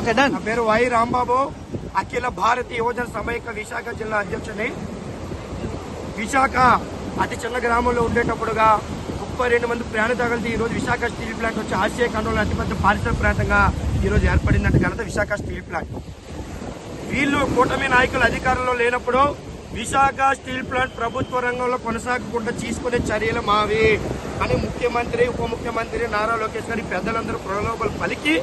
నా పేరు వై రాంబాబు, అఖిల భారతీయ యువజన సమైక్య విశాఖ జిల్లా అధ్యక్షుని. విశాఖ అతి చిన్న గ్రామంలో ఉండేటప్పుడుగా 32 మంది ప్రాణత్యాగాలతో ఈ రోజు విశాఖ స్టీల్ ప్లాంట్ వచ్చి ఆసియా ఖండంలో అతిపెద్ద పారిశ్రామిక ప్రాంతంగా ఈరోజు ఏర్పడిందంటే ఘనత విశాఖ స్టీల్ ప్లాంట్. వీళ్ళు కూటమి నాయకులు అధికారంలో లేనప్పుడు విశాఖ స్టీల్ ప్లాంట్ ప్రభుత్వ రంగంలో కొనసాగకుండా తీసుకునే చర్యలు మావి అని ముఖ్యమంత్రి, ఉప ముఖ్యమంత్రి నారా లోకేష్ గారి పెద్దలందరూ ప్రలోభాలు పలికి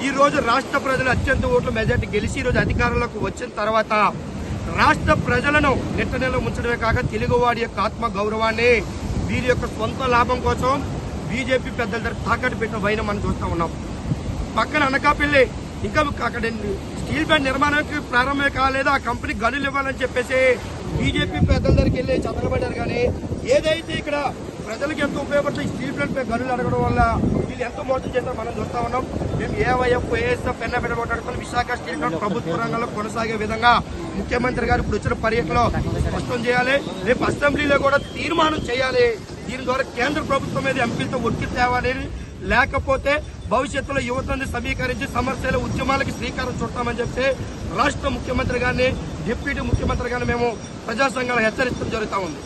ఈ రోజు రాష్ట్ర ప్రజలు అత్యంత ఓట్ల మెజార్టీ గెలిచి ఈ రోజు అధికారంలోకి వచ్చిన తర్వాత రాష్ట్ర ప్రజలను నెట్టనెలో ముంచడమే కాక తెలుగువాడి యొక్క ఆత్మ గౌరవాన్ని వీరి యొక్క సొంత లాభం కోసం బీజేపీ పెద్దల దగ్గర తాకట్టు పెట్టిన వైన మనం చూస్తూ ఉన్నాం. పక్కన అనకాపల్లి ఇంకా అక్కడ స్టీల్ ప్లాంట్ నిర్మాణానికి ప్రారంభమే కాలేదు, ఆ కంపెనీ గనులు ఇవ్వాలని చెప్పేసి బీజేపీ పెద్దల దగ్గరికి వెళ్ళి చదవబడ్డారు. కానీ ఏదైతే ఇక్కడ ప్రజలకు ఎంతో ఉపయోగపడుతుంది స్టీల్ ప్లాంట్ గనులు అడగడం వల్ల వీళ్ళు ఎంతో మోసం చేస్తారో మనం చూస్తా ఉన్నాం. మేము ఏవైఎఫ్ ఏఎస్ఎఫ్ ఎన్నబెట్ట మాట్లాడుకుని విశాఖ స్టీల్ ప్లాంట్ ప్రభుత్వ రంగంలో కొనసాగే విధంగా ముఖ్యమంత్రి గారు ఇప్పుడు వచ్చిన పర్యటనలో స్పష్టం చేయాలి. రేపు అసెంబ్లీలో కూడా తీర్మానం చేయాలి. దీని ద్వారా కేంద్ర ప్రభుత్వం మీద ఎంపీలతో ఒత్తిడి తేవాలి. లేకపోతే భవిష్యత్తులో యువతని సమీకరించి సమస్యల ఉద్యమాలకి శ్రీకారం చుడతామని చెప్తే రాష్ట్ర ముఖ్యమంత్రి గారిని, డిప్యూటీ ముఖ్యమంత్రి గారిని మేము ప్రజా సంఘాలు హెచ్చరించడం జరుగుతూ ఉంది.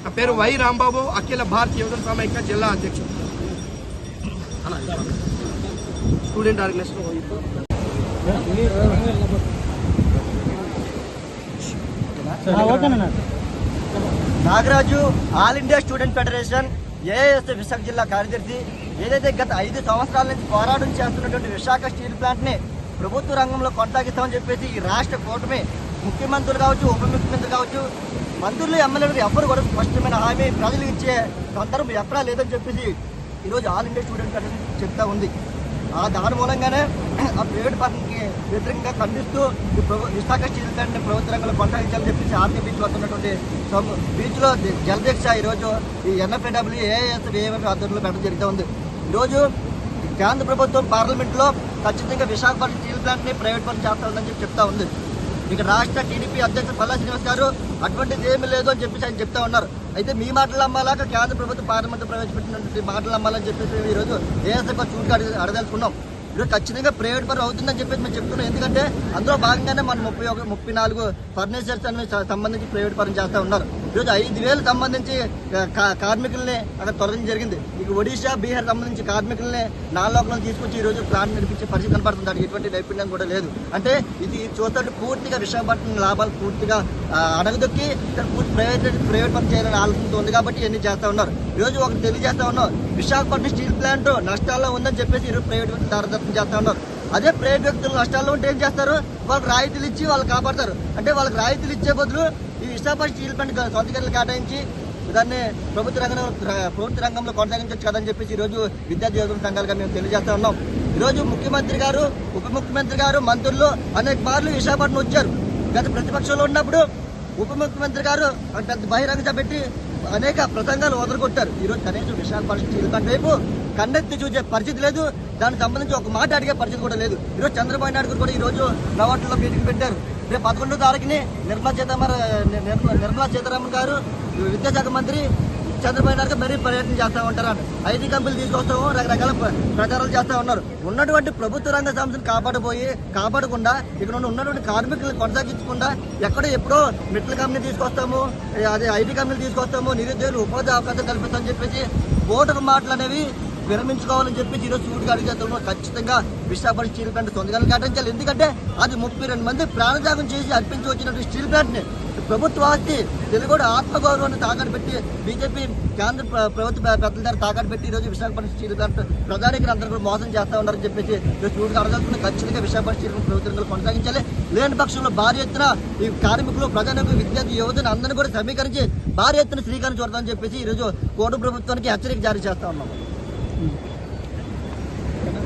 నా పేరు వై రాంబాబు, అఖిల భారతీయ యువజన సమైక్య జిల్లా అధ్యక్షుడు, student organisation. Nagaraju, all India student federation ఏఎస్ విశాఖ జిల్లా కార్యదర్శి. ఏదైతే గత 5 సంవత్సరాల నుంచి పోరాటం చేస్తున్నటువంటి విశాఖ స్టీల్ ప్లాంట్ ని ప్రభుత్వ రంగంలో కొనసాగిస్తామని చెప్పేసి ఈ రాష్ట్ర కూటమి ముఖ్యమంత్రులు కావచ్చు, ఉప ముఖ్యమంత్రి కావచ్చు, మంత్రులు, ఎమ్మెల్యేలు ఎవ్వరు కూడా స్పష్టమైన హామీ ప్రజలకు ఇచ్చే సందర్భం ఎక్కడా లేదని చెప్పేసి ఈరోజు ఆల్ ఇండియా స్టూడెంట్ ఫెడరేషన్ చెప్తా ఉంది. దాని మూలంగానే ఆ ప్రైవేట్ పర్సన్కి వ్యతిరేకంగా ఖండిస్తూ విశాఖ స్టీల్ ప్లాంట్ ప్రభుత్వ రంగంలో కొనసాగించాలని చెప్పేసి ఆర్కే బీచ్ వస్తున్నటువంటి బీచ్లో జలదీక్ష ఈరోజు ఈ ఎన్ఎఫ్ఏడబ్ల్యూ ఏఎస్ ఏఎఫ్ ఆధ్వర్యంలో పెట్టడం జరుగుతూ ఉంది. ఈరోజు కేంద్ర ప్రభుత్వం పార్లమెంట్లో ఖచ్చితంగా విశాఖపట్నం స్టీల్ ప్లాంట్ని ప్రైవేట్ పరం చేస్తా ఉందని చెప్తా ఉంది. ఇక రాష్ట్ర టీడీపీ అధ్యక్షుడు పల్లా శ్రీనివాస్ గారు అటువంటిది ఏమీ లేదు అని చెప్పేసి ఆయన చెప్తా ఉన్నారు. అయితే మీ మాటలు అమ్మాలాగా కేంద్ర ప్రభుత్వం పార్లమెంట్ ప్రవేశపెట్టినటువంటి మాటలు అమ్మాలని చెప్పేసి ఈరోజు ఏఎస్ఎఫ్ చూడగా అడదలుచుకున్నాం. ఈరోజు ఖచ్చితంగా ప్రైవేట్ పరం అవుతుందని చెప్పేసి మేము చెప్తున్నాం. ఎందుకంటే అందులో భాగంగానే మనం 34 ఫర్నిచర్స్ అని సంబంధించి ప్రైవేట్ పరం చేస్తూ ఉన్నారు. ఈరోజు 5,000 సంబంధించి కార్మికుల్ని అక్కడ తొలగించడం జరిగింది. ఇక ఒడిశా, బీహార్ సంబంధించి కార్మికుల్ని నాలుగు తీసుకొచ్చి ఈరోజు ప్లాంట్ నడిపించే పరిస్థితి కనపడుతుంది. దానికి ఎటువంటి నైపుణ్యం కూడా లేదు. అంటే ఇది చూస్తే పూర్తిగా విశాఖపట్నం లాభాలు పూర్తిగా అడగదొక్కి ప్రైవేట్ పరం చేయాలని ఆలోచనతో ఉంది కాబట్టి ఇవన్నీ చేస్తూ ఉన్నారు. ఈరోజు ఒకటి తెలియజేస్తా ఉన్నాం, విశాఖపట్నం స్టీల్ ప్లాంట్ నష్టాల్లో ఉందని చెప్పేసి ఈరోజు ప్రైవేట్ దారదత్తం చేస్తూ ఉన్నారు. అదే ప్రైవేట్ వ్యక్తులు నష్టాల్లో ఉంటే ఏం చేస్తారు? వాళ్ళకి రాయితీలు ఇచ్చి వాళ్ళు కాపాడతారు. అంటే వాళ్ళకి రాయితీలు ఇచ్చే బదులు ఈ విశాఖపట్నం స్టీల్ ప్లాంట్ సొంత గనులు కేటాయించి దాన్ని ప్రభుత్వ రంగంలో కొనసాగించవచ్చు కదని చెప్పేసి ఈరోజు విద్యార్థి యువజన సంఘాలుగా మేము తెలియజేస్తా ఉన్నాం. ఈరోజు ముఖ్యమంత్రి గారు, ఉప ముఖ్యమంత్రి గారు, మంత్రులు అనేక మార్లు విశాఖపట్నం వచ్చారు. గత ప్రతిపక్షంలో ఉన్నప్పుడు ఉప ముఖ్యమంత్రి గారు పెద్ద బహిరంగ పెట్టి అనేక ప్రసంగాలు వదలగొట్టారు. ఈరోజు కనీసం విశాఖపట్నం స్టీల్ ప్లాంట్ వైపు కన్నెత్తి చూసే పరిస్థితి లేదు. దానికి సంబంధించి ఒక మాట అడిగే పరిస్థితి కూడా లేదు. ఈరోజు చంద్రబాబు నాయుడు కూడా ఈరోజు నవాట్లో మీటింగ్ పెట్టారు. రేపు 11వ తారీఖుని నిర్మలా సీతారామన్ గారు, విద్యాశాఖ మంత్రి చంద్రబాబు నాయుడు మరీ పర్యటన చేస్తూ ఉంటారు. ఐటీ కంపెనీలు తీసుకొస్తాము, రకరకాల ప్రచారాలు చేస్తూ ఉన్నారు. ఉన్నటువంటి ప్రభుత్వ రంగ సంస్థను కాపాడకుండా ఇక్కడ ఉన్నటువంటి కార్మికులను కొనసాగించకుండా ఎప్పుడో మెట్ల కంపెనీ తీసుకొస్తాము, అదే ఐటీ కంపెనీలు తీసుకొస్తాము, నిరుద్యోగులు ఉపాధి అవకాశం కల్పిస్తామని చెప్పేసి ఓటరు మాటలు అనేవి విరమించుకోవాలని చెప్పేసి ఈరోజు సూటిగా అడిగేస్తాము. ఖచ్చితంగా విశాఖపట్నం స్టీల్ ప్లాంట్ సొంతగా కేటాయించాలి. ఎందుకంటే అది 32 మంది ప్రాణత్యాగం చేసి అర్పించి వచ్చినటువంటి స్టీల్ ప్లాంట్ని ప్రభుత్వ ఆస్తి, తెలుగు ఆత్మగౌరవాన్ని తాకట్టు పెట్టి బీజేపీ కేంద్ర ప్రభుత్వ పెద్దల దగ్గర తాకట్టు పెట్టి ఈరోజు విశాఖపట్నం స్టీల్ ప్లాంట్ ప్రధానికి అందరూ కూడా మోసం చేస్తూ ఉన్నారని చెప్పేసి సూటిగా అడగాల్సిన ఖచ్చితంగా విశాఖపట్నం స్టీల్ ప్రభుత్వం కొనసాగించాలి. లేని పక్షంలో భారీ ఎత్తున ఈ కార్మికులు, ప్రజలకు, విద్యార్థి యువతను అందరినీ కూడా సమీకరించి భారీ ఎత్తున శ్రీకారం చూడతామని చెప్పేసి ఈరోజు కోటి ప్రభుత్వానికి హెచ్చరిక జారీ చేస్తా ఉన్నాం.